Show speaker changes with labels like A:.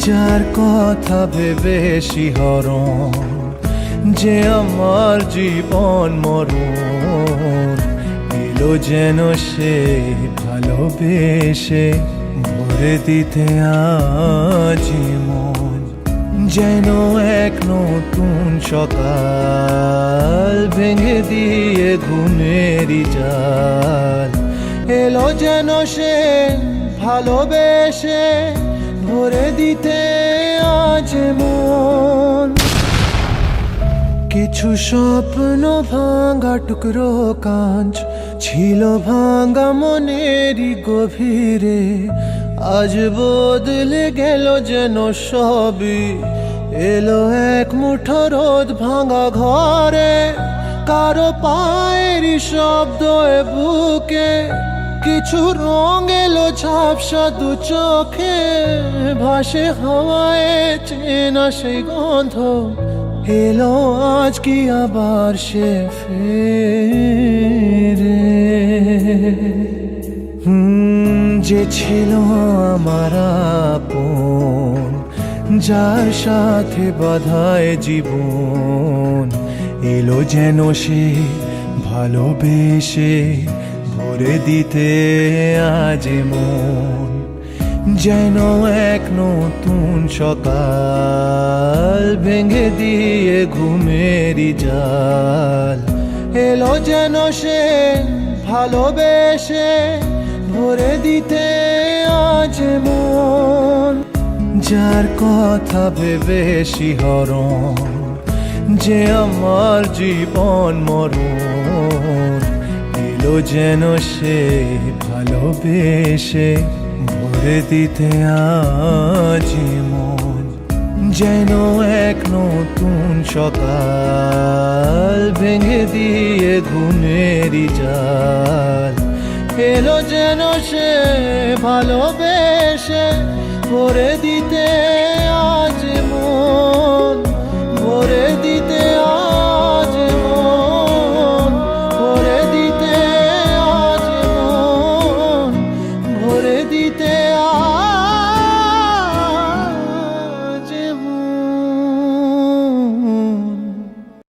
A: যার কথা ভেবে শিহরণ, যে আমার জীবন মরণ, এলো যেন সে ভালোবেসে ভরে দিতে আজি মন। যেন এক নতুন সকাল ভেঙে দিয়ে ঘুমেরই জাল, এলো যেন সে ভালোবেসে ভরে দিতে আজ মন। কিছু স্বপ্ন ভাঙা টুকরো কাঁচ ছিল ভাঙা মনেরই গভীরে, আজ বদলে গেল যেন সবই, এলো এক মুঠো রোদ ভাঙা ঘরে। কারো পায়েরই শব্দ এ বুকে, কিছু রং এলো ঝাপসা দু চোখে, ভাসে হাওয়ায় চেনা সেই গন্ধ, এলো আজ কি আবার সে ফেরে। যে ছিল আমার আপন, যার সাথে বাঁধায় জীবন, এলো যেন সে ভালোবেসে ভরে দিতে আজ মন। যেন এক নতুন সকাল ভেঙে দিয়ে ঘুমেরই জাল, এলো যেন সে ভালোবেসে ভরে দিতে আজ মন। যার কথা ভেবে শিহরণ, যে আমার জীবন মরণ, এলো যেন সে ভালোবেসে ভরে দিতে আজি মন। যেন এক নতুন সকাল ভেঙে দিয়ে ঘুমেরই জাল, এলো যেন সে ভালোবেসে ভরে দিতে